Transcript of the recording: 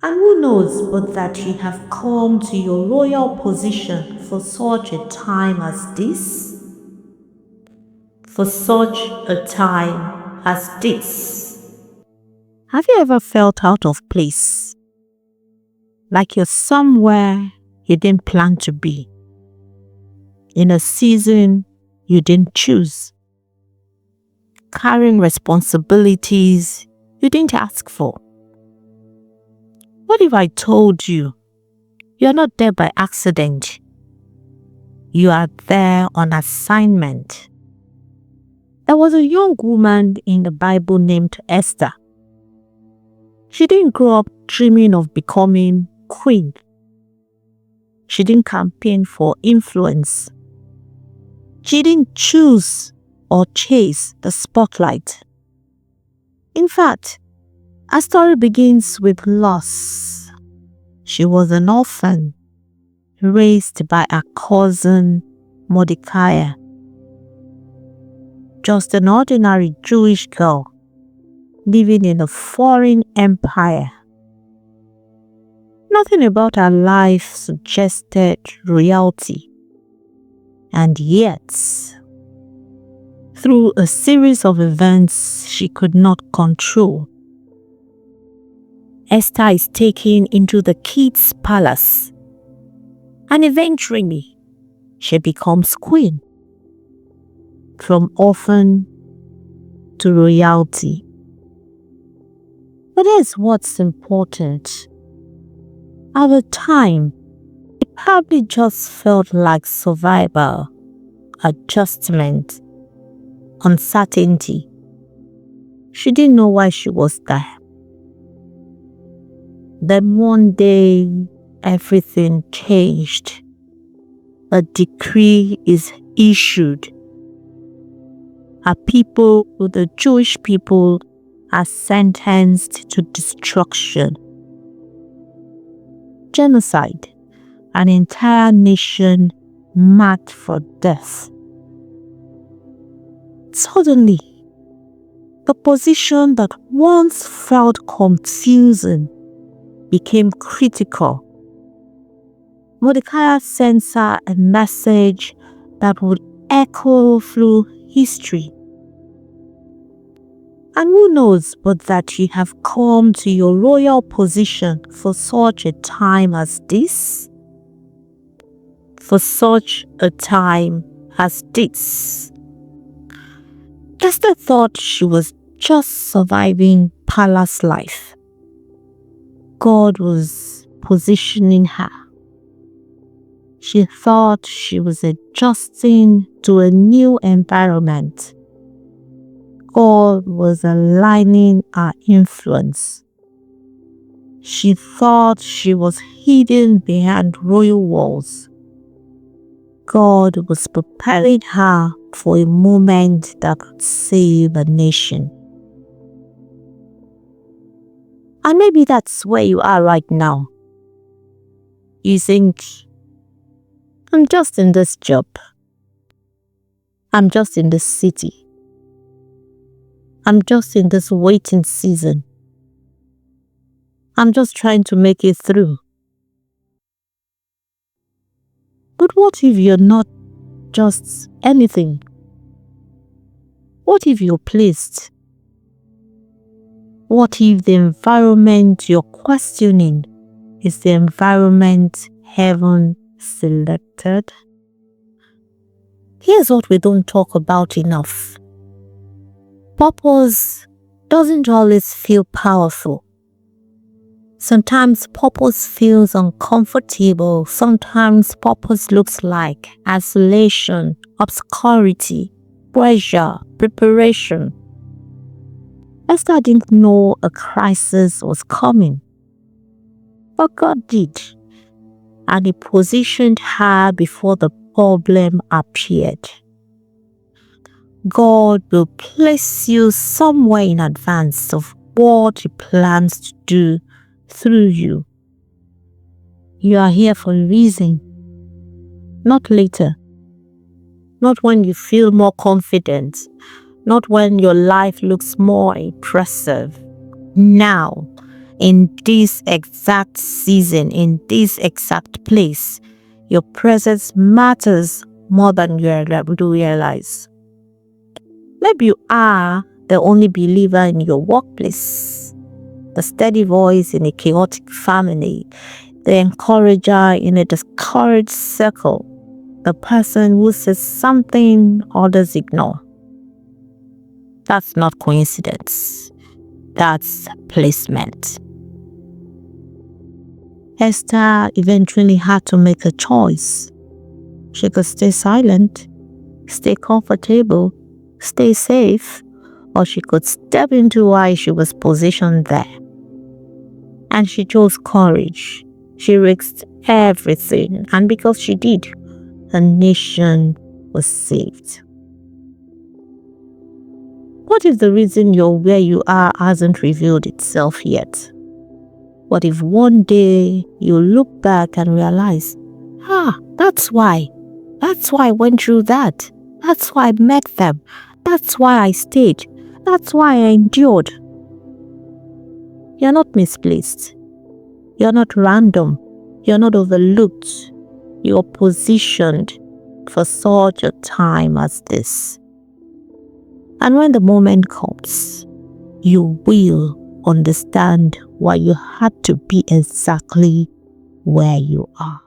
And who knows but that you have come to your royal position for such a time as this? For such a time as this. Have you ever felt out of place? Like you're somewhere you didn't plan to be, in a season you didn't choose, carrying responsibilities you didn't ask for? What if I told you you're not there by accident? You are there on assignment. There was a young woman in the Bible named Esther. She didn't grow up dreaming of becoming queen. She didn't campaign for influence. She didn't choose or chase the spotlight. In fact, her story begins with loss. She was an orphan, raised by her cousin Mordecai. Just an ordinary Jewish girl living in a foreign empire. Nothing about her life suggested royalty. And yet, through a series of events she could not control, Esther is taken into the king's palace, and eventually she becomes queen. From orphan to royalty. But here's what's important. At the time, it probably just felt like survival, adjustment, uncertainty. She didn't know why she was there. Then one day, everything changed. A decree is issued. Her people, the Jewish people, are sentenced to destruction. Genocide. An entire nation marked for death. Suddenly, the position that once felt confusing became critical. Mordecai sends her a message that would echo through history. And who knows but that you have come to your royal position for such a time as this? For such a time as this. Esther thought she was just surviving palace life. God was positioning her. She thought she was adjusting to a new environment. God was aligning her influence. She thought she was hidden behind royal walls. God was preparing her for a moment that could save a nation. And maybe that's where you are right now. You think, I'm just in this job. I'm just in this city. I'm just in this waiting season. I'm just trying to make it through. But what if you're not just anything? What if you're placed? What if the environment you're questioning is the environment heaven selected? Here's what we don't talk about enough. Purpose doesn't always feel powerful. Sometimes purpose feels uncomfortable. Sometimes purpose looks like isolation, obscurity, pressure, preparation. Esther didn't know a crisis was coming, but God did, and He positioned her before the problem appeared. God will place you somewhere in advance of what He plans to do through you. You are here for a reason, not later, not when you feel more confident, not when your life looks more impressive. Now, in this exact season, in this exact place. Your presence matters more than you realize. Maybe you are the only believer in your workplace, the steady voice in a chaotic family, the encourager in a discouraged circle, the person who says something others ignore. That's not coincidence. That's placement. Esther eventually had to make a choice. She could stay silent, stay comfortable, stay safe, or she could step into why she was positioned there. And she chose courage. She risked everything, and because she did, the nation was saved. What if the reason you're where you are hasn't revealed itself yet? What if one day you look back and realize, that's why. That's why I went through that. That's why I met them. That's why I stayed. That's why I endured. You're not misplaced. You're not random. You're not overlooked. You're positioned for such a time as this. And when the moment comes, you will understand why you had to be exactly where you are.